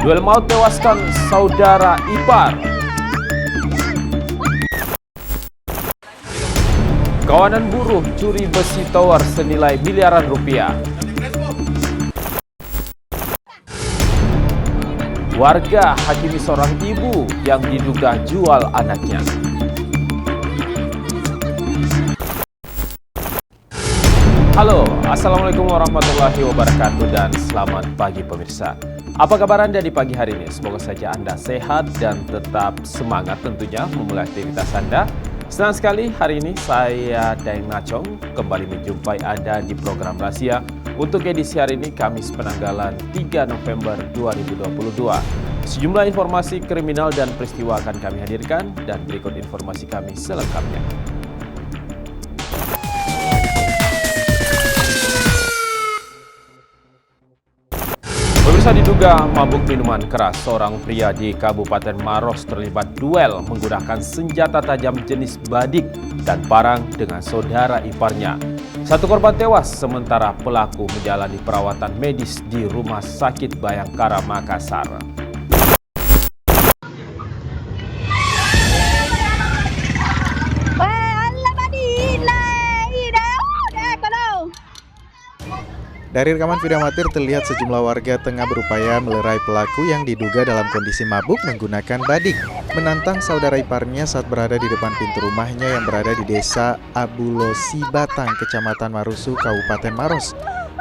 Duel maut tewaskan saudara ipar. Kawanan buruh curi besi tower senilai miliaran rupiah. Warga hakimi seorang ibu yang diduga jual anaknya. Halo, Assalamualaikum warahmatullahi wabarakatuh dan selamat pagi pemirsa. Apa kabar Anda di pagi hari ini? Semoga saja Anda sehat dan tetap semangat tentunya memulai aktivitas Anda. Senang sekali hari ini saya Daeng Nacong kembali menjumpai Anda di program Rahasia untuk edisi hari ini Kamis penanggalan 3 November 2022. Sejumlah informasi kriminal dan peristiwa akan kami hadirkan dan berikut informasi kami selengkapnya. Pemirsa, diduga mabuk minuman keras, seorang pria di Kabupaten Maros terlibat duel menggunakan senjata tajam jenis badik dan parang dengan saudara iparnya. Satu korban tewas sementara pelaku menjalani perawatan medis di Rumah Sakit Bayangkara, Makassar. Dari rekaman video amatir terlihat sejumlah warga tengah berupaya melerai pelaku yang diduga dalam kondisi mabuk menggunakan badik, menantang saudara iparnya saat berada di depan pintu rumahnya yang berada di desa Abulosi Batang, Kecamatan Marusu, Kabupaten Maros.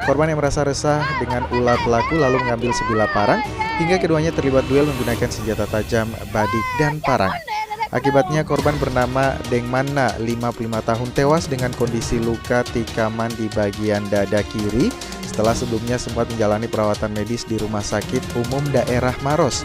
Korban yang merasa resah dengan ulah pelaku lalu mengambil sebilah parang hingga keduanya terlibat duel menggunakan senjata tajam, badik, dan parang. Akibatnya korban bernama Dengmana, 55 tahun tewas dengan kondisi luka tikaman di bagian dada kiri setelah sebelumnya sempat menjalani perawatan medis di Rumah Sakit Umum Daerah Maros.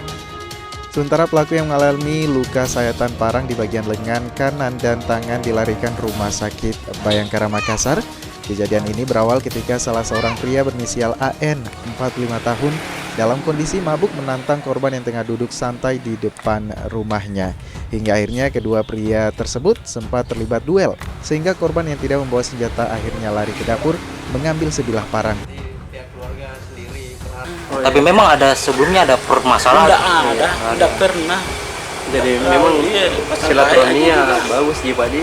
Sementara pelaku yang mengalami luka sayatan parang di bagian lengan kanan dan tangan dilarikan Rumah Sakit Bayangkara, Makassar. Kejadian ini berawal ketika salah seorang pria berinisial AN, 45 tahun, dalam kondisi mabuk menantang korban yang tengah duduk santai di depan rumahnya. Hingga akhirnya kedua pria tersebut sempat terlibat duel, sehingga korban yang tidak membawa senjata akhirnya lari ke dapur mengambil sebilah parang. Tapi memang ada sebelumnya ada permasalahan. Tidak pernah. Jadi memang silaturahminya bagus jadi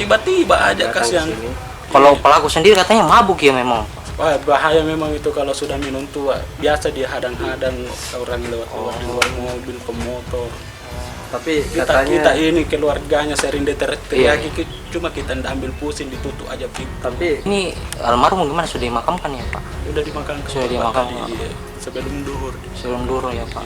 tiba-tiba aja kasihan. Kalau pelaku sendiri katanya mabuk ya memang. Wah, bahaya memang itu kalau sudah minum tua. Biasa dia hadang-hadang orang lewat di luar mobil, pemotor. Tapi kita ini keluarganya sering teriaki, cuma kita tidak ambil pusing, ditutup aja pintu. Tapi ini almarhum gimana, sudah dimakamkan ya Pak? Sudah dimakamkan. Sudah dimakamkan. Sebelum duhur. Sebelum duhur ya Pak.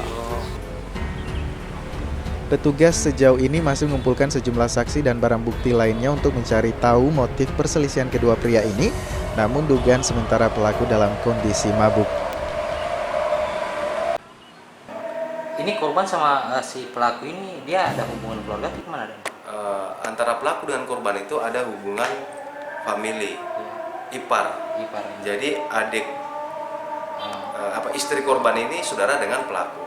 Petugas sejauh ini masih mengumpulkan sejumlah saksi dan barang bukti lainnya untuk mencari tahu motif perselisihan kedua pria ini, namun dugaan sementara pelaku dalam kondisi mabuk. Ini korban sama si pelaku ini dia ada hubungan keluarga atau gimana? Antara pelaku dengan korban itu ada hubungan famili, ipar. Jadi adik istri korban ini saudara dengan pelaku.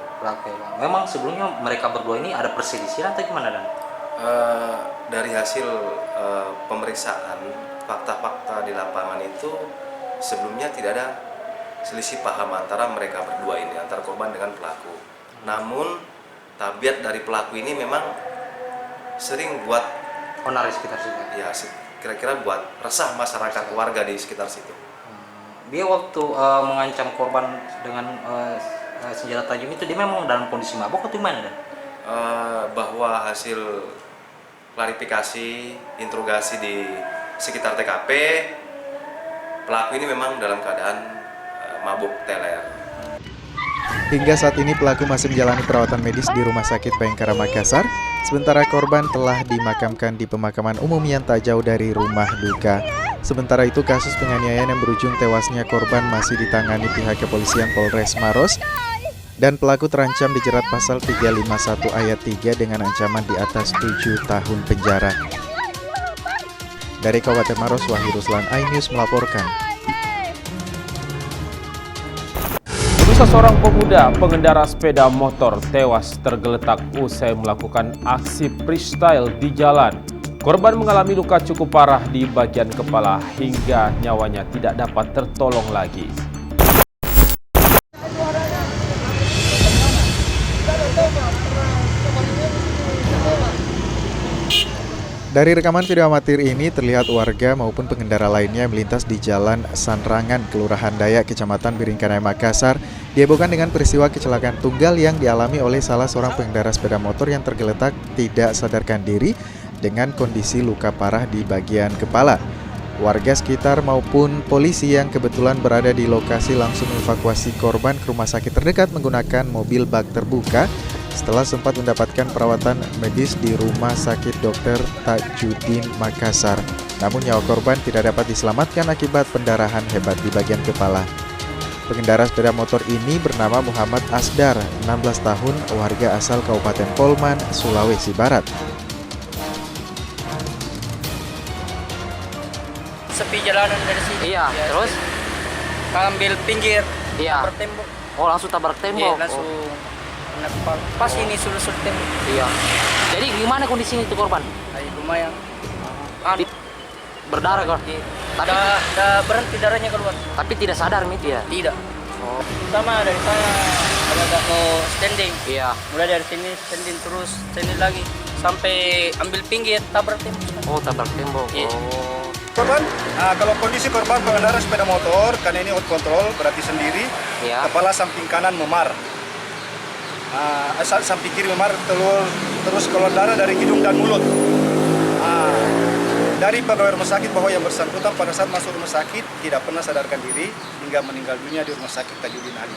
Memang sebelumnya mereka berdua ini ada perselisihan atau gimana Dan? Dari hasil pemeriksaan fakta-fakta di lapangan itu sebelumnya tidak ada selisih paham antara mereka berdua ini, antara korban dengan pelaku. Namun tabiat dari pelaku ini memang sering buat onar di sekitar situ. Ya, kira-kira buat resah masyarakat warga di sekitar situ. Dia waktu mengancam korban dengan senjata tajam itu dia memang dalam kondisi mabuk atau gimana Dan? Bahwa hasil klarifikasi, interogasi di sekitar TKP, pelaku ini memang dalam keadaan mabuk teler. Hingga saat ini pelaku masih menjalani perawatan medis di Rumah Sakit Bayangkara, Makassar, sementara korban telah dimakamkan di pemakaman umum yang tak jauh dari rumah duka. Sementara itu kasus penganiayaan yang berujung tewasnya korban masih ditangani pihak kepolisian Polres Maros dan pelaku terancam dijerat pasal 351 ayat 3 dengan ancaman di atas 7 tahun penjara. Dari Kabupaten Maros, Wahyu Ruslan, iNews melaporkan. Seorang pemuda pengendara sepeda motor tewas tergeletak usai melakukan aksi freestyle di jalan. Korban mengalami luka cukup parah di bagian kepala hingga nyawanya tidak dapat tertolong lagi. Dari rekaman video amatir ini terlihat warga maupun pengendara lainnya melintas di Jalan Sanrangan, Kelurahan Dayak, Kecamatan Biringkanaya, Makassar, dihebohkan dengan peristiwa kecelakaan tunggal yang dialami oleh salah seorang pengendara sepeda motor yang tergeletak tidak sadarkan diri dengan kondisi luka parah di bagian kepala. Warga sekitar maupun polisi yang kebetulan berada di lokasi langsung mengevakuasi korban ke rumah sakit terdekat menggunakan mobil bak terbuka setelah sempat mendapatkan perawatan medis di Rumah Sakit Dr. Tajudin, Makassar. Namun nyawa korban tidak dapat diselamatkan akibat pendarahan hebat di bagian kepala. Pengendara sepeda motor ini bernama Muhammad Asdar, 16 tahun, warga asal Kabupaten Polman, Sulawesi Barat. Sepi jalanan dari sini. Iya, Ya, terus? ambil pinggir. Iya. Bertembok. Oh, langsung tabrak Iya, tembok. langsung kena kepala. Pas ini sulut tembok. Iya. Jadi gimana kondisinya itu korban? Ay, lumayan. Di- Berdarah kan? Iya. Tapi Udah berhenti darahnya keluar. tapi tidak sadar nih dia. Tidak. Oh, Pertama dari sana agak mau standing. iya. Mulai dari sini standing terus standing lagi sampai ambil pinggir tabrak tembok. Oh, tabrak tembok. Iya. Oh. Korban, kalau kondisi korban pengendara sepeda motor, karena ini out control, berarti sendiri, Iya. kepala samping kanan memar, samping kiri memar, terus keluar darah dari hidung dan mulut. Dari pegawai rumah sakit bahwa yang bersangkutan pada saat masuk rumah sakit tidak pernah sadarkan diri hingga meninggal dunia di rumah sakit Tajudin Ali.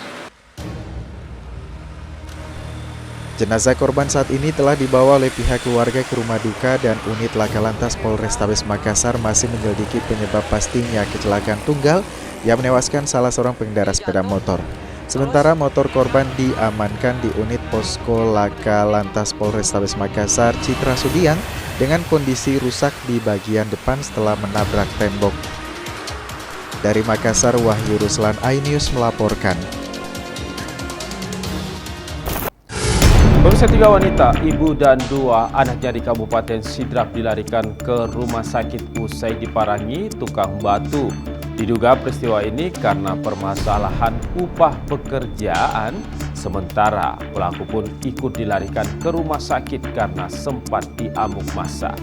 Jenazah korban saat ini telah dibawa oleh pihak keluarga ke rumah duka dan unit Laka Lantas Polrestabes Makassar masih menyelidiki penyebab pastinya kecelakaan tunggal yang menewaskan salah seorang pengendara sepeda motor. Sementara motor korban diamankan di unit Posko Laka Lantas Polrestabes Makassar Citra Sudiang dengan kondisi rusak di bagian depan setelah menabrak tembok. Dari Makassar, Wahyu Ruslan, iNews melaporkan. Pemirsa, 3 wanita, ibu dan 2 anaknya di Kabupaten Sidrap dilarikan ke rumah sakit usai diparangi tukang batu. Diduga peristiwa ini karena permasalahan upah pekerjaan, sementara pelaku pun ikut dilarikan ke rumah sakit karena sempat diamuk massa.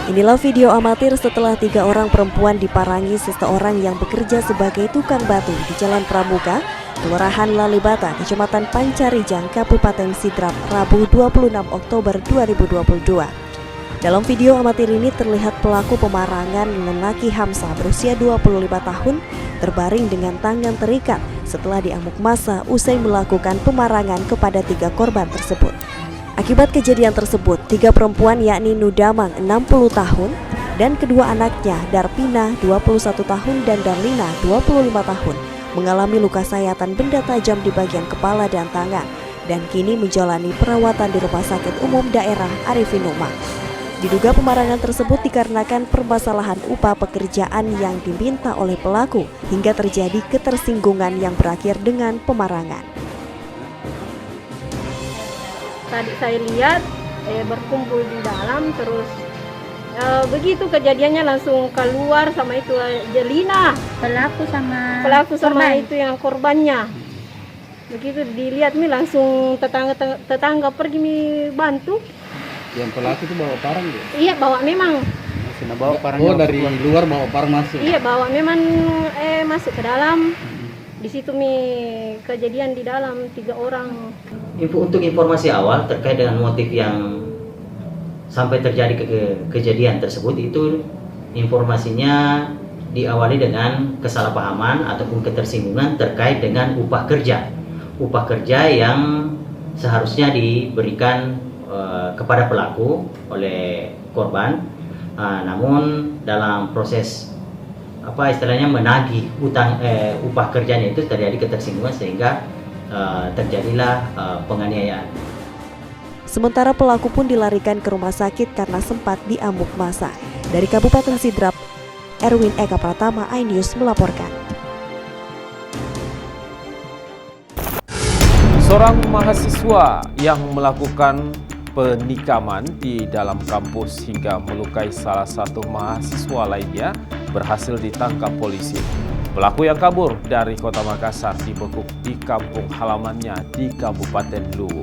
Inilah video amatir setelah 3 orang perempuan diparangi seseorang yang bekerja sebagai tukang batu di Jalan Pramuka, Kelurahan Lalibata, Kecamatan Pancarijang, Kabupaten Sidrap, Rabu 26 Oktober 2022. Dalam video amatir ini terlihat pelaku pemarangan lelaki Hamzah berusia 25 tahun terbaring dengan tangan terikat setelah diamuk massa usai melakukan pemarangan kepada 3 korban tersebut. Akibat kejadian tersebut, 3 perempuan yakni Nudamang 60 tahun dan kedua anaknya Darpina 21 tahun dan Darlina 25 tahun mengalami luka sayatan benda tajam di bagian kepala dan tangan dan kini menjalani perawatan di Rumah Sakit Umum Daerah Arifin Umar. Diduga pemarangan tersebut dikarenakan permasalahan upah pekerjaan yang diminta oleh pelaku hingga terjadi ketersinggungan yang berakhir dengan pemarangan. Tadi saya lihat berkumpul di dalam, terus begitu kejadiannya langsung keluar sama itu Jelina, pelaku sama itu yang korbannya. Begitu dilihat nih langsung tetangga pergi bantu. Yang pelaku itu bawa parang dia? Iya, bawa memang. Bawa parang. Oh, dari luar bawa parang masuk? Iya, bawa memang masuk ke dalam. Di situ kejadian di dalam 3 orang. Untuk informasi awal terkait dengan motif yang sampai terjadi kejadian tersebut, itu informasinya diawali dengan kesalahpahaman ataupun ketersinggungan terkait dengan upah kerja yang seharusnya diberikan kepada pelaku oleh korban, namun dalam proses menagih upah kerjanya itu terjadi ketersinggungan sehingga terjadilah penganiayaan. Sementara pelaku pun dilarikan ke rumah sakit karena sempat diamuk massa. Dari Kabupaten Sidrap, Erwin Eka Pratama, iNews melaporkan. Seorang mahasiswa yang melakukan penikaman di dalam kampus hingga melukai salah satu mahasiswa lainnya berhasil ditangkap polisi. Pelaku yang kabur dari kota Makassar dibekuk di kampung halamannya di Kabupaten Luwu.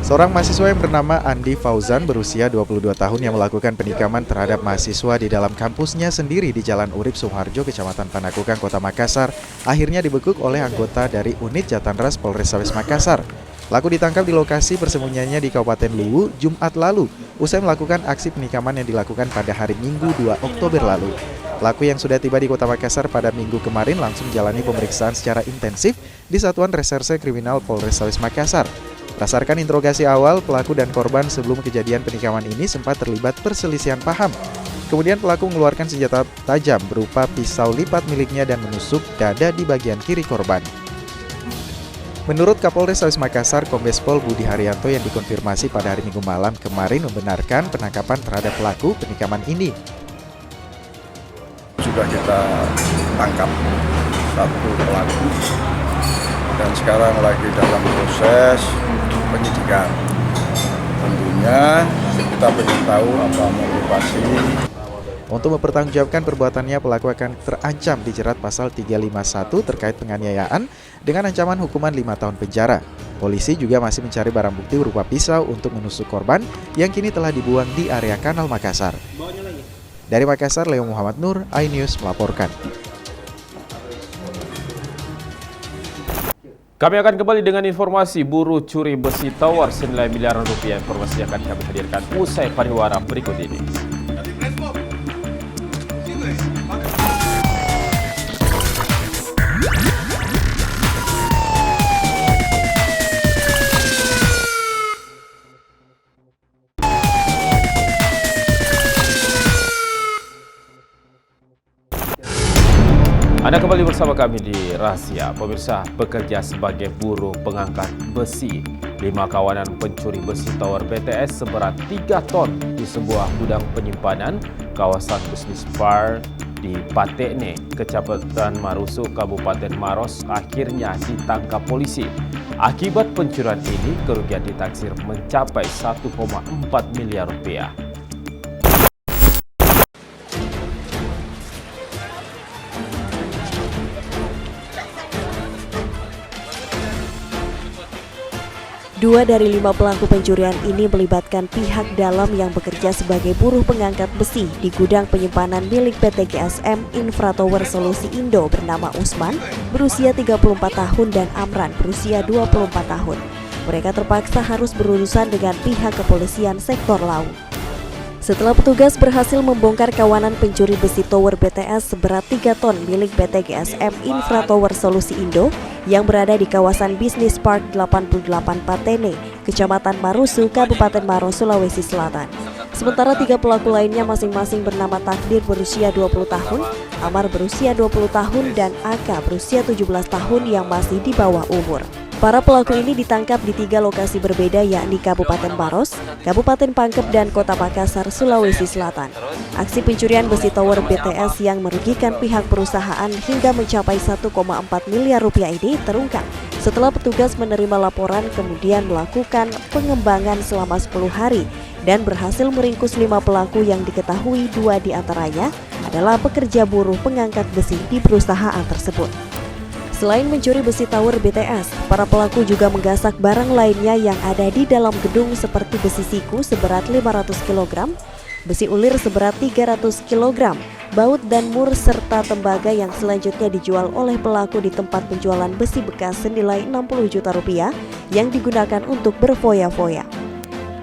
Seorang mahasiswa yang bernama Andi Fauzan berusia 22 tahun yang melakukan penikaman terhadap mahasiswa di dalam kampusnya sendiri di Jalan Urip Suharjo, Kecamatan Panakukang, Kota Makassar, akhirnya dibekuk oleh anggota dari Unit Jatanras Polrestabes Makassar. Pelaku ditangkap di lokasi persembunyiannya di Kabupaten Luwu Jumat lalu, usai melakukan aksi penikaman yang dilakukan pada hari Minggu 2 Oktober lalu. Pelaku yang sudah tiba di Kota Makassar pada Minggu kemarin langsung menjalani pemeriksaan secara intensif di Satuan Reserse Kriminal Polrestabes Makassar. Berdasarkan interogasi awal, pelaku dan korban sebelum kejadian penikaman ini sempat terlibat perselisihan paham. Kemudian pelaku mengeluarkan senjata tajam berupa pisau lipat miliknya dan menusuk dada di bagian kiri korban. Menurut Kapolres Makassar, Kombes Pol Budi Haryanto yang dikonfirmasi pada hari Minggu malam kemarin membenarkan penangkapan terhadap pelaku penikaman ini. Sudah kita tangkap satu pelaku dan sekarang lagi dalam proses penyidikan. Tentunya kita ingin tahu apa motivasi. Untuk mempertanggungjawabkan perbuatannya, pelaku akan terancam dijerat pasal 351 terkait penganiayaan dengan ancaman hukuman 5 tahun penjara. Polisi juga masih mencari barang bukti berupa pisau untuk menusuk korban yang kini telah dibuang di area Kanal Makassar. Dari Makassar, Leo Muhammad Nur, iNews melaporkan. Kami akan kembali dengan informasi buruh curi besi tower senilai miliaran rupiah. Informasi akan kami hadirkan usai pariwara berikut ini. Anda kembali bersama kami di Rahasia. Pemirsa, bekerja sebagai buruh pengangkat besi. 5 kawanan pencuri besi tower BTS seberat 3 ton di sebuah gudang penyimpanan kawasan bisnis Park di Patekne, Kecamatan Marusu, Kabupaten Maros, akhirnya ditangkap polisi. Akibat pencurian ini, kerugian ditaksir mencapai 1,4 miliar rupiah. Dua dari 5 pelaku pencurian ini melibatkan pihak dalam yang bekerja sebagai buruh pengangkat besi di gudang penyimpanan milik PT GSM Infratower Solusi Indo bernama Usman, berusia 34 tahun dan Amran, berusia 24 tahun. Mereka terpaksa harus berurusan dengan pihak kepolisian sektor Laut. Setelah petugas berhasil membongkar kawanan pencuri besi tower BTS seberat 3 ton milik PT GSM Infratower Solusi Indo yang berada di kawasan Bisnis Park 88 Patekne, Kecamatan Marusu, Kabupaten Maros, Sulawesi Selatan. Sementara 3 pelaku lainnya masing-masing bernama Takdir berusia 20 tahun, Amar berusia 20 tahun, dan Aka berusia 17 tahun yang masih di bawah umur. Para pelaku ini ditangkap di 3 lokasi berbeda, yakni Kabupaten Maros, Kabupaten Pangkep, dan Kota Makassar, Sulawesi Selatan. Aksi pencurian besi tower BTS yang merugikan pihak perusahaan hingga mencapai 1,4 miliar rupiah ini terungkap setelah petugas menerima laporan kemudian melakukan pengembangan selama 10 hari dan berhasil meringkus 5 pelaku yang diketahui 2 diantaranya adalah pekerja buruh pengangkat besi di perusahaan tersebut. Selain mencuri besi tower BTS, para pelaku juga menggasak barang lainnya yang ada di dalam gedung seperti besi siku seberat 500 kg, besi ulir seberat 300 kg, baut dan mur serta tembaga yang selanjutnya dijual oleh pelaku di tempat penjualan besi bekas senilai 60 juta rupiah yang digunakan untuk berfoya-foya.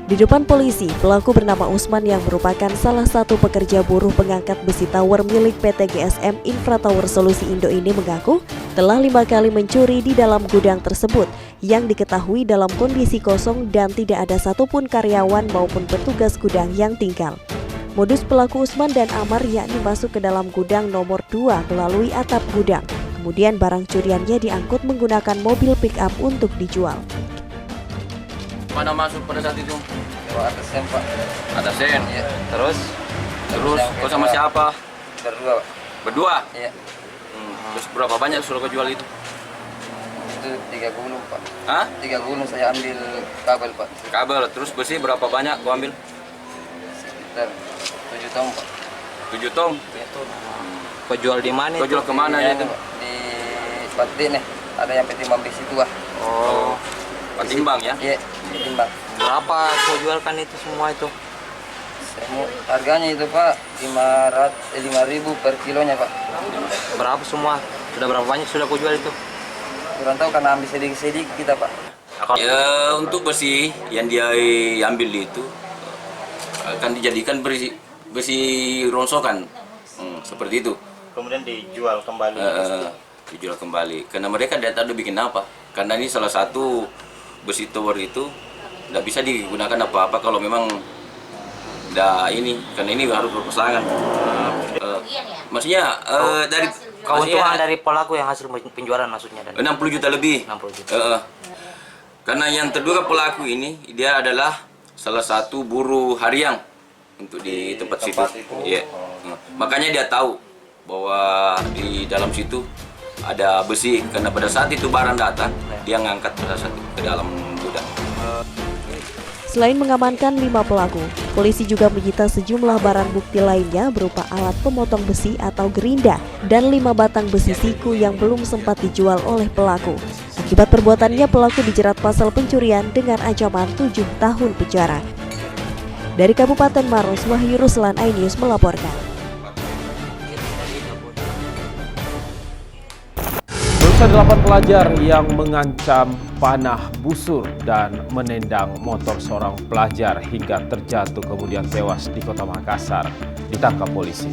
Di depan polisi, pelaku bernama Usman yang merupakan salah satu pekerja buruh pengangkat besi tower milik PT GSM Infratower Solusi Indo ini mengaku telah 5 kali mencuri di dalam gudang tersebut yang diketahui dalam kondisi kosong dan tidak ada satupun karyawan maupun petugas gudang yang tinggal. Modus pelaku Usman dan Amar yakni masuk ke dalam gudang nomor 2 melalui atap gudang. Kemudian barang curiannya diangkut menggunakan mobil pick-up untuk dijual. Mana masuk pada saat itu? Lewat atas sen, Pak. Atas sen? Iya. Terus kau sama siapa? Berdua, Pak. Berdua? Iya. Terus berapa banyak suruh kau jual itu? Itu 3 gulung, Pak. Hah? 3 gulung saya ambil kabel, Pak. Kabel, terus besi berapa banyak kau ambil? sekitar 7 tong, Pak. 7 tong. Kau jual di mana? Kau jual kemana ya, itu? Di Pati nih. Ada yang petimbang di situ, Pak. Oh, petimbang ya? Iya, petimbang. Berapa kau jualkan itu semua itu? Harganya itu, Pak, 5.000 per kilonya, Pak. Berapa semua? Sudah berapa banyak sudah kau jual itu? Kurang tahu karena ambil sedikit-sedikit kita, Pak. Ya, untuk besi yang dia ambil itu akan dijadikan besi rongsokan, seperti itu. Kemudian dijual kembali. Dijual kembali. Karena mereka tidak tahu bikin apa. Karena ini salah satu besi tower itu tidak bisa digunakan apa-apa kalau memang karena ini harus berpasangan. Maksudnya dari keuntungan dari pelaku yang hasil penjualan maksudnya 60 juta lebih. 60 juta. Karena yang terduga pelaku ini dia adalah salah satu buruh harian untuk di tempat situ. Iya. Makanya dia tahu bahwa di dalam situ ada besi, karena pada saat itu barang datang dia ngangkat pada satu ke dalam gudang. Selain mengamankan 5 pelaku, polisi juga menyita sejumlah barang bukti lainnya berupa alat pemotong besi atau gerinda dan 5 batang besi siku yang belum sempat dijual oleh pelaku. Akibat perbuatannya, pelaku dijerat pasal pencurian dengan ancaman 7 tahun penjara. Dari Kabupaten Maros, Wahyu Ruslan, iNews melaporkan. Pemirsa, 8 pelajar yang mengancam panah busur dan menendang motor seorang pelajar hingga terjatuh kemudian tewas di Kota Makassar ditangkap polisi.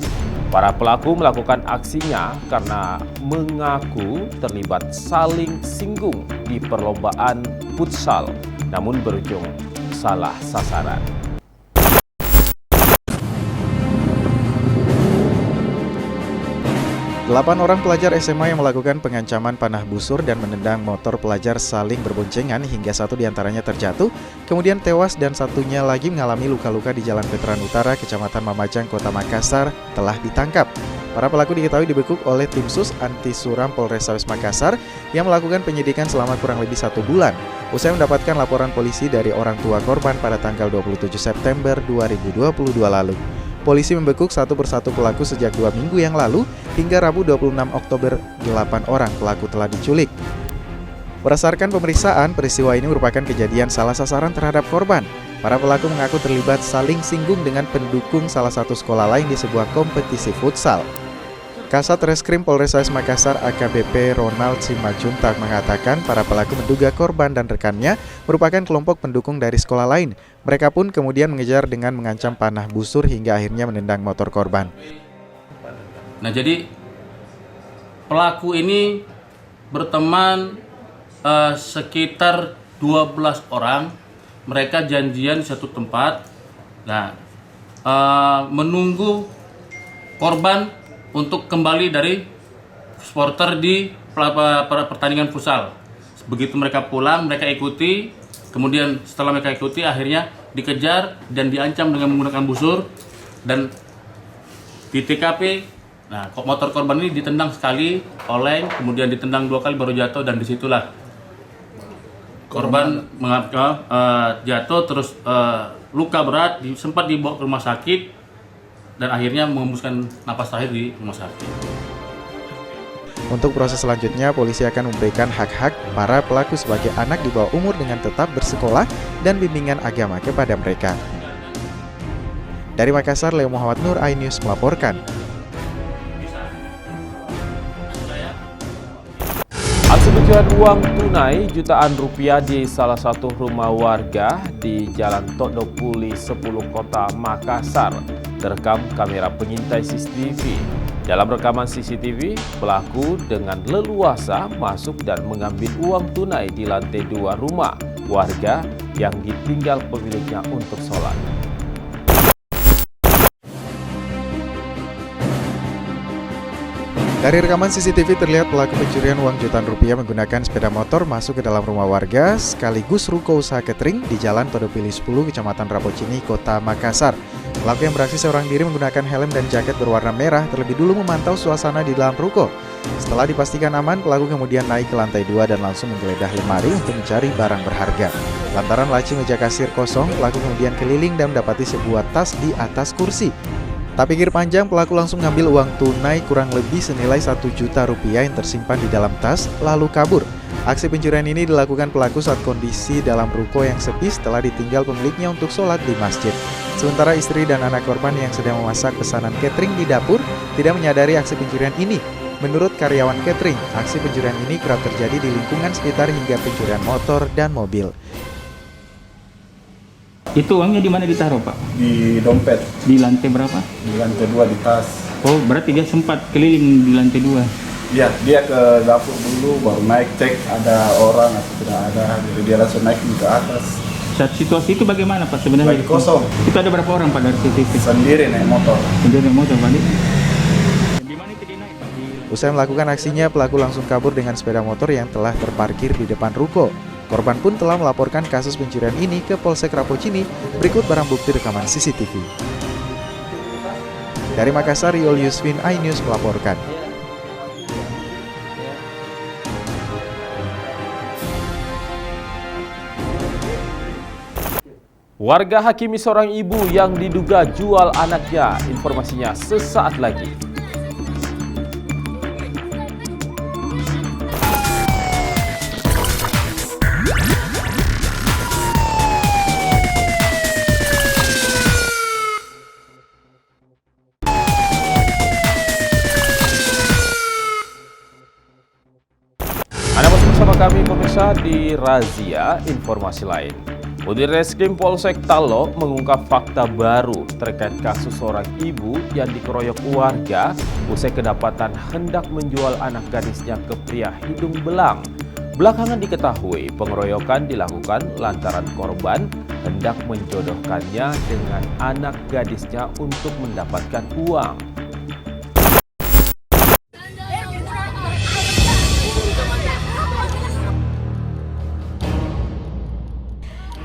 Para pelaku melakukan aksinya karena mengaku terlibat saling singgung di perlombaan futsal, namun berujung salah sasaran. 8 orang pelajar SMA yang melakukan pengancaman panah busur dan menendang motor pelajar saling berboncengan hingga satu diantaranya terjatuh, kemudian tewas dan satunya lagi mengalami luka-luka di Jalan Veteran Utara, Kecamatan Mamajang, Kota Makassar, telah ditangkap. Para pelaku diketahui dibekuk oleh tim sus anti suram Polrestabes Makassar yang melakukan penyidikan selama kurang lebih 1 bulan. Usai mendapatkan laporan polisi dari orang tua korban pada tanggal 27 September 2022 lalu. Polisi membekuk satu persatu pelaku sejak 2 minggu yang lalu hingga Rabu 26 Oktober 8 orang pelaku telah diculik. Berdasarkan pemeriksaan, peristiwa ini merupakan kejadian salah sasaran terhadap korban. Para pelaku mengaku terlibat saling singgung dengan pendukung salah satu sekolah lain di sebuah kompetisi futsal. Kasat Reskrim Polrestabes Makassar AKBP Ronald Simajuntak mengatakan para pelaku menduga korban dan rekannya merupakan kelompok pendukung dari sekolah lain. Mereka pun kemudian mengejar dengan mengancam panah busur hingga akhirnya menendang motor korban. Nah, jadi pelaku ini berteman sekitar 12 orang. Mereka janjian di satu tempat. Nah, menunggu korban untuk kembali dari supporter di pertandingan futsal. Begitu mereka pulang, mereka ikuti. Kemudian setelah mereka ikuti, akhirnya dikejar dan diancam dengan menggunakan busur. Dan di TKP, nah, motor korban ini ditendang sekali, oleng, kemudian ditendang 2 kali baru jatuh, dan disitulah korban jatuh terus luka berat, sempat dibawa ke rumah sakit dan akhirnya mengembuskan napas terakhir di rumah sakit. Untuk proses selanjutnya, polisi akan memberikan hak-hak para pelaku sebagai anak di bawah umur dengan tetap bersekolah dan bimbingan agama kepada mereka. Dari Makassar, Leo Muhammad Nur, iNews melaporkan. Aksi pencurian uang tunai jutaan rupiah di salah satu rumah warga di Jalan Todopuli 10 Kota Makassar terekam kamera pengintai CCTV. Dalam rekaman CCTV, pelaku dengan leluasa masuk dan mengambil uang tunai di lantai 2 rumah warga yang ditinggal pemiliknya untuk sholat. Dari rekaman CCTV terlihat pelaku pencurian uang jutaan rupiah menggunakan sepeda motor masuk ke dalam rumah warga sekaligus ruko usaha catering di Jalan Todopili 10, Kecamatan Rapocini, Kota Makassar. Pelaku yang beraksi seorang diri menggunakan helm dan jaket berwarna merah terlebih dulu memantau suasana di dalam ruko. Setelah dipastikan aman, pelaku kemudian naik ke lantai 2 dan langsung menggeledah lemari untuk mencari barang berharga. Lantaran laci meja kasir kosong, pelaku kemudian keliling dan mendapati sebuah tas di atas kursi. Tak pikir panjang, pelaku langsung mengambil uang tunai kurang lebih senilai 1 juta rupiah yang tersimpan di dalam tas, lalu kabur. Aksi pencurian ini dilakukan pelaku saat kondisi dalam ruko yang sepi setelah ditinggal pemiliknya untuk sholat di masjid. Sementara istri dan anak korban yang sedang memasak pesanan catering di dapur tidak menyadari aksi pencurian ini. Menurut karyawan catering, aksi pencurian ini kerap terjadi di lingkungan sekitar hingga pencurian motor dan mobil. Itu uangnya di mana ditaruh, Pak? Di dompet. Di lantai berapa? Di lantai 2 di tas. Oh, berarti dia sempat keliling di lantai 2. Iya, dia ke dapur dulu, baru naik cek ada orang atau tidak ada. Jadi dia langsung naik ke atas. Saat situasi itu bagaimana, Pak, sebenarnya? Lagi kosong. Itu ada berapa orang, Pak, dari CCTV? Sendiri naik motor. Sendiri naik motor, Pak. Usai melakukan aksinya, pelaku langsung kabur dengan sepeda motor yang telah terparkir di depan ruko. Korban pun telah melaporkan kasus pencurian ini ke Polsek Rapocini. Berikut barang bukti rekaman CCTV. Dari Makassar, Yol Yusvin, iNews melaporkan. Warga hakimi seorang ibu yang diduga jual anaknya. Informasinya sesaat lagi. Anda masih bersama kami pemirsa di Razia Informasi Lain. Unit Reskrim Polsek Talo mengungkap fakta baru terkait kasus seorang ibu yang dikeroyok warga usai kedapatan hendak menjual anak gadisnya ke pria hidung belang. Belakangan diketahui pengeroyokan dilakukan lantaran korban hendak menjodohkannya dengan anak gadisnya untuk mendapatkan uang.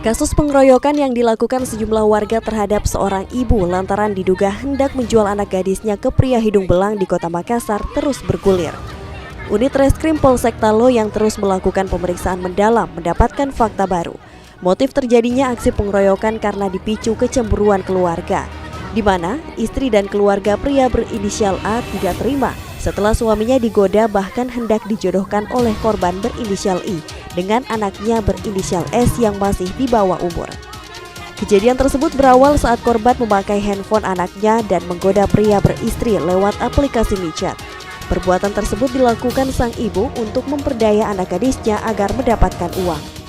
Kasus pengeroyokan yang dilakukan sejumlah warga terhadap seorang ibu lantaran diduga hendak menjual anak gadisnya ke pria hidung belang di Kota Makassar terus bergulir. Unit Reskrim Polsek Talo yang terus melakukan pemeriksaan mendalam mendapatkan fakta baru. Motif terjadinya aksi pengeroyokan karena dipicu kecemburuan keluarga, di mana istri dan keluarga pria berinisial A tidak terima setelah suaminya digoda bahkan hendak dijodohkan oleh korban berinisial I dengan anaknya berinisial S yang masih di bawah umur. Kejadian tersebut berawal saat korban memakai handphone anaknya dan menggoda pria beristri lewat aplikasi michat. Perbuatan tersebut dilakukan sang ibu untuk memperdaya anak gadisnya agar mendapatkan uang.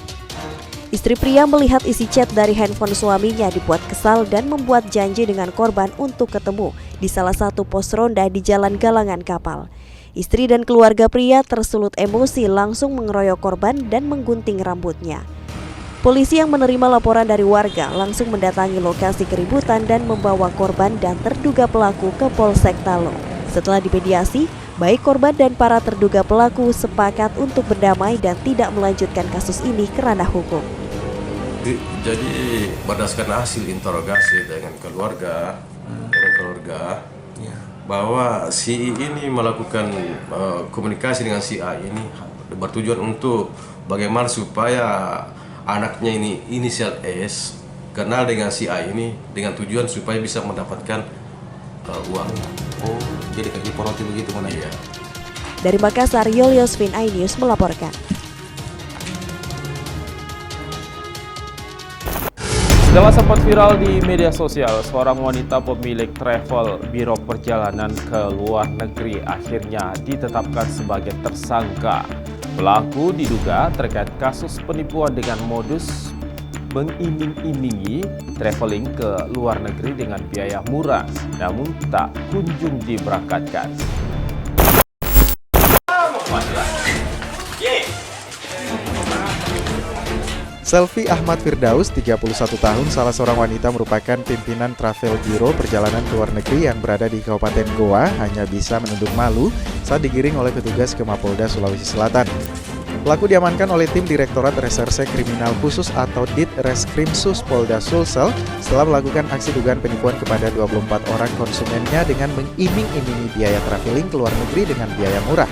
Istri pria melihat isi chat dari handphone suaminya dibuat kesal dan membuat janji dengan korban untuk ketemu di salah satu pos ronda di Jalan Galangan Kapal. Istri dan keluarga pria tersulut emosi langsung mengeroyok korban dan menggunting rambutnya. Polisi yang menerima laporan dari warga langsung mendatangi lokasi keributan dan membawa korban dan terduga pelaku ke Polsek Talo. Setelah dimediasi, baik korban dan para terduga pelaku sepakat untuk berdamai dan tidak melanjutkan kasus ini ke ranah hukum. Jadi berdasarkan hasil interogasi dengan keluarga, bahwa si I ini melakukan komunikasi dengan si A ini bertujuan untuk bagaimana supaya anaknya ini inisial S kenal dengan si A ini dengan tujuan supaya bisa mendapatkan uang. Oh, jadi kayak poroti begitu mana? Iya. Dari Makassar, Yol Yusvin, iNews melaporkan. Setelah sempat viral di media sosial, seorang wanita pemilik travel biro perjalanan ke luar negeri akhirnya ditetapkan sebagai tersangka. Pelaku diduga terkait kasus penipuan dengan modus mengiming-imingi traveling ke luar negeri dengan biaya murah, namun tak kunjung diberangkatkan. Selvi Ahmad Firdaus, 31 tahun, salah seorang wanita merupakan pimpinan travel biro perjalanan ke luar negeri yang berada di Kabupaten Goa, hanya bisa menunduk malu saat digiring oleh petugas ke Mapolda Sulawesi Selatan. Pelaku diamankan oleh tim Direktorat Reserse Kriminal Khusus atau Ditreskrimsus Polda Sulsel setelah melakukan aksi dugaan penipuan kepada 24 orang konsumennya dengan mengiming-imingi biaya traveling ke luar negeri dengan biaya murah.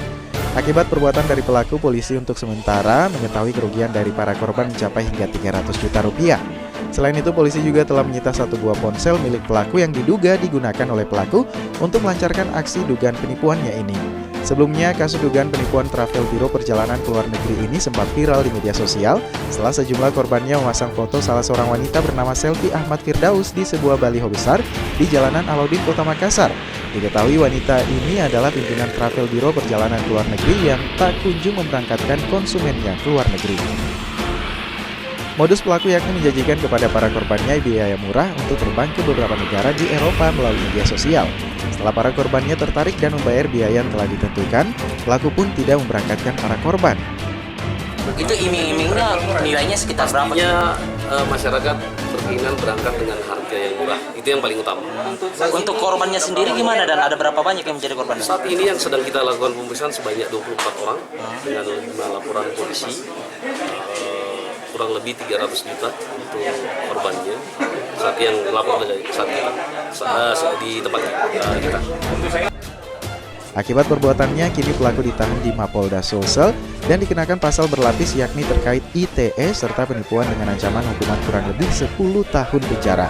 Akibat perbuatan dari pelaku, polisi untuk sementara mengetahui kerugian dari para korban mencapai hingga 300 juta rupiah. Selain itu, polisi juga telah menyita 1 buah ponsel milik pelaku yang diduga digunakan oleh pelaku untuk melancarkan aksi dugaan penipuannya ini. Sebelumnya, kasus dugaan penipuan travel biro perjalanan ke luar negeri ini sempat viral di media sosial setelah sejumlah korbannya memasang foto salah seorang wanita bernama Selvi Ahmad Firdaus di sebuah baliho besar di Jalanan Alauddin, Kota Makassar. Diketahui wanita ini adalah pimpinan travel biro perjalanan ke luar negeri yang tak kunjung memberangkatkan konsumennya ke luar negeri. Modus pelaku yakni menjanjikan kepada para korbannya biaya murah untuk terbang ke beberapa negara di Eropa melalui media sosial. Setelah para korbannya tertarik dan membayar biaya yang telah ditentukan, pelaku pun tidak memberangkatkan para korban. Itu iming-imingnya nilainya sekitar berapa? Masyarakat berkeinginan berangkat dengan harga yang murah, itu yang paling utama. Untuk korbannya sendiri gimana dan ada berapa banyak yang menjadi korban? Saat ini yang sedang kita lakukan pemeriksaan sebanyak 24 orang dengan 5 laporan polisi. Kurang lebih 300 juta untuk korbannya saat yang lapor saat di tempat kita. Akibat perbuatannya, kini pelaku ditahan di Mapolda Sulsel dan dikenakan pasal berlapis yakni terkait ITE serta penipuan dengan ancaman hukuman kurang lebih 10 tahun penjara.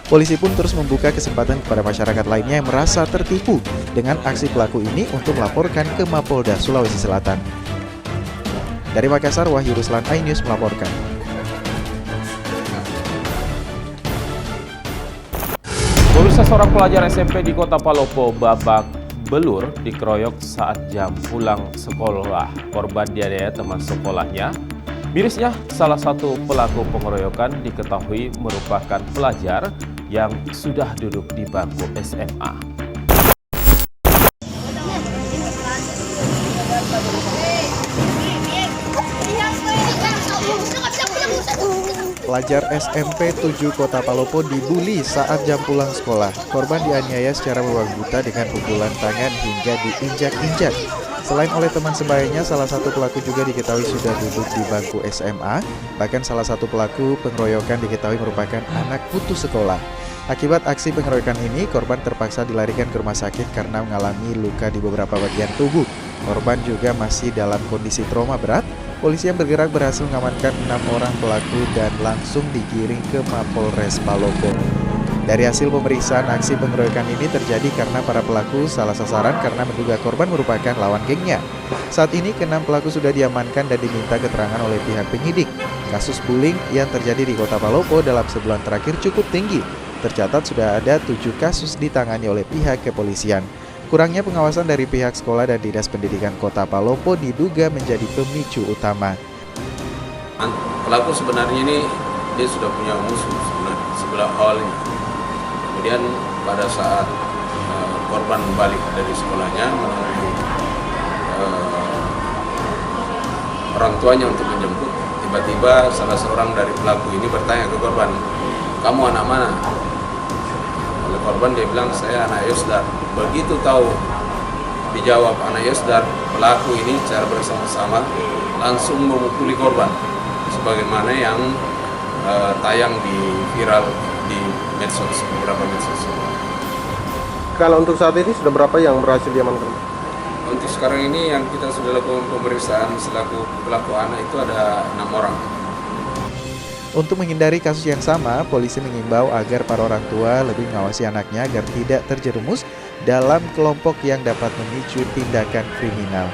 Polisi pun terus membuka kesempatan kepada masyarakat lainnya yang merasa tertipu dengan aksi pelaku ini untuk melaporkan ke Mapolda Sulawesi Selatan. Dari Makassar, Wahyu Ruslan, iNews melaporkan. Pemirsa, seorang pelajar SMP di Kota Palopo babak belur dikeroyok saat jam pulang sekolah. Korban dianiaya teman sekolahnya. Mirisnya, salah satu pelaku pengeroyokan diketahui merupakan pelajar yang sudah duduk di bangku SMA. Pelajar SMP 7 Kota Palopo dibuli saat jam pulang sekolah. Korban dianiaya secara membabi buta dengan pukulan tangan hingga diinjak-injak. Selain oleh teman sebayanya, salah satu pelaku juga diketahui sudah duduk di bangku SMA. Bahkan salah satu pelaku pengeroyokan diketahui merupakan anak putus sekolah. Akibat aksi pengeroyokan ini, korban terpaksa dilarikan ke rumah sakit karena mengalami luka di beberapa bagian tubuh. Korban juga masih dalam kondisi trauma berat. Polisi yang bergerak berhasil mengamankan 6 orang pelaku dan langsung digiring ke Mapolres Palopo. Dari hasil pemeriksaan, aksi pengeroyokan ini terjadi karena para pelaku salah sasaran karena menduga korban merupakan lawan gengnya. Saat ini ke-6 pelaku sudah diamankan dan diminta keterangan oleh pihak penyidik. Kasus bullying yang terjadi di Kota Palopo dalam sebulan terakhir cukup tinggi. Tercatat sudah ada 7 kasus ditangani oleh pihak kepolisian. Kurangnya pengawasan dari pihak sekolah dan Dinas Pendidikan Kota Palopo diduga menjadi pemicu utama. Pelaku sebenarnya ini dia sudah punya musuh sebelah awalnya. Kemudian pada saat korban balik dari sekolahnya menunggu orang tuanya untuk menjemput, tiba-tiba salah seorang dari pelaku ini bertanya ke korban, "Kamu anak mana?" Oleh korban dia bilang, "Saya anak Yosdar." Begitu tahu dijawab anak Yosdar, pelaku ini secara bersama-sama langsung memukuli korban sebagaimana yang tayang di viral di medsos, beberapa medsos. Kalau untuk saat ini sudah berapa yang berhasil diamankan? Untuk sekarang ini yang kita sudah lakukan pemeriksaan selaku pelaku anak itu ada 6 orang. Untuk menghindari kasus yang sama, polisi mengimbau agar para orang tua lebih mengawasi anaknya agar tidak terjerumus dalam kelompok yang dapat memicu tindakan kriminal.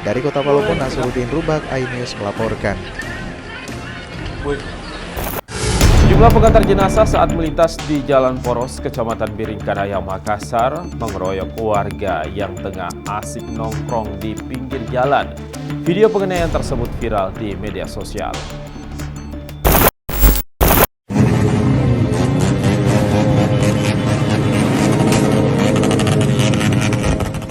Dari Kota Palopo, Nasruddin Rubak, iNews melaporkan. Jumlah pengantar jenazah saat melintas di Jalan Poros, Kecamatan Biringkanaya, Makassar, mengeroyok warga yang tengah asik nongkrong di pinggir jalan. Video penganiayaan tersebut viral di media sosial.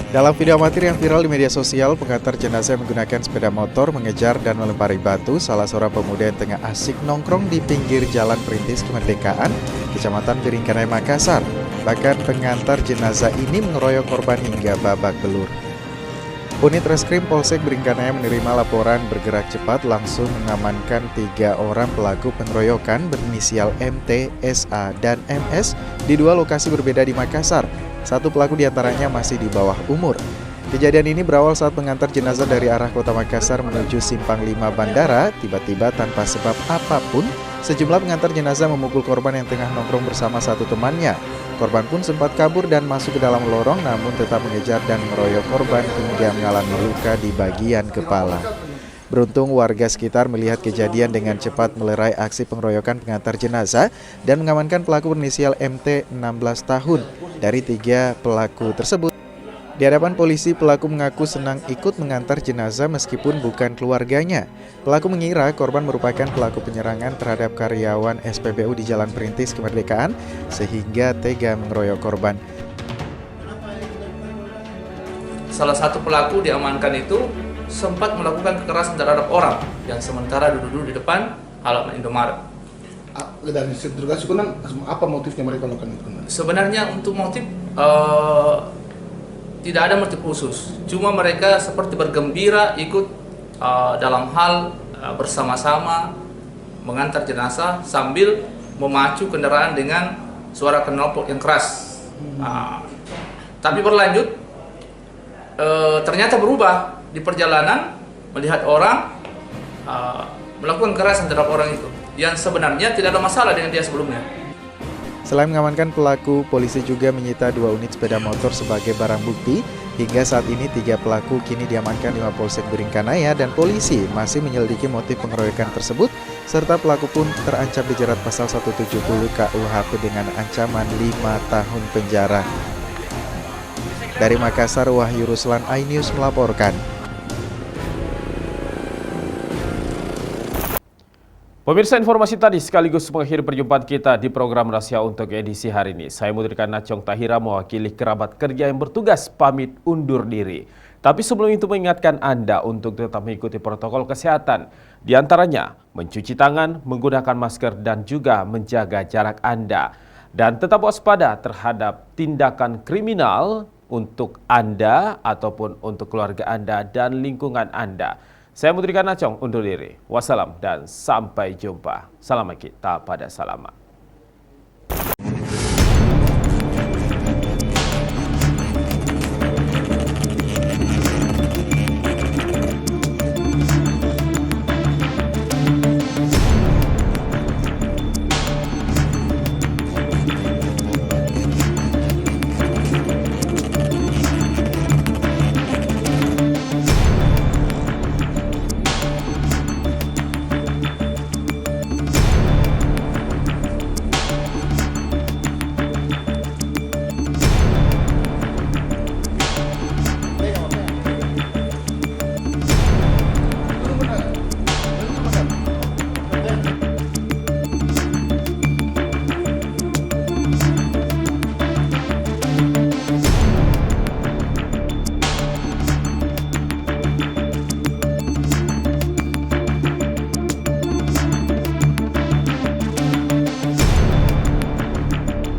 Dalam video amatir yang viral di media sosial, pengantar jenazah yang menggunakan sepeda motor mengejar dan melempari batu salah seorang pemuda yang tengah asik nongkrong di pinggir Jalan Perintis Kemerdekaan, Kecamatan Biringkanaya, Makassar. Bahkan pengantar jenazah ini mengeroyok korban hingga babak belur. Unit Reskrim Polsek Biringkanaya menerima laporan bergerak cepat langsung mengamankan 3 orang pelaku pengeroyokan berinisial MT, SA, dan MS di 2 lokasi berbeda di Makassar. 1 pelaku diantaranya masih di bawah umur. Kejadian ini berawal saat pengantar jenazah dari arah kota Makassar menuju Simpang 5 Bandara. Tiba-tiba tanpa sebab apapun, sejumlah pengantar jenazah memukul korban yang tengah nongkrong bersama 1 temannya. Korban pun sempat kabur dan masuk ke dalam lorong, namun tetap mengejar dan mengeroyok korban hingga mengalami luka di bagian kepala. Beruntung warga sekitar melihat kejadian dengan cepat melerai aksi pengeroyokan pengantar jenazah dan mengamankan pelaku berinisial MT 16 tahun dari 3 pelaku tersebut. Di hadapan polisi, pelaku mengaku senang ikut mengantar jenazah meskipun bukan keluarganya. Pelaku mengira korban merupakan pelaku penyerangan terhadap karyawan SPBU di Jalan Perintis Kemerdekaan sehingga tega mengeroyok korban. Salah satu pelaku diamankan itu sempat melakukan kekerasan terhadap orang yang sementara duduk di depan halaman Indomaret. Dan interogasi kunang, apa motifnya mereka melakukan itu? Sebenarnya untuk motif tidak ada motif khusus, cuma mereka seperti bergembira ikut dalam hal bersama-sama mengantar jenazah sambil memacu kendaraan dengan suara knalpot yang keras. Tapi berlanjut, ternyata berubah di perjalanan melihat orang melakukan kekerasan terhadap orang itu yang sebenarnya tidak ada masalah dengan dia sebelumnya. Selain mengamankan pelaku, polisi juga menyita 2 unit sepeda motor sebagai barang bukti. Hingga saat ini 3 pelaku kini diamankan di Mapolsek Biringkanaya dan polisi masih menyelidiki motif pengeroyokan tersebut, serta pelaku pun terancam dijerat pasal 170 KUHP dengan ancaman 5 tahun penjara. Dari Makassar, Wahyu Ruslan, iNews melaporkan. Pemirsa, informasi tadi sekaligus mengakhiri perjumpaan kita di program Rahasia untuk edisi hari ini. Saya Mudrika Nacong Tahira mewakili kerabat kerja yang bertugas pamit undur diri. Tapi sebelum itu mengingatkan Anda untuk tetap mengikuti protokol kesehatan. Di antaranya mencuci tangan, menggunakan masker, dan juga menjaga jarak Anda. Dan tetap waspada terhadap tindakan kriminal untuk Anda ataupun untuk keluarga Anda dan lingkungan Anda. Saya Mudrika Nacong undur diri. Wassalam dan sampai jumpa. Salam kita pada salama.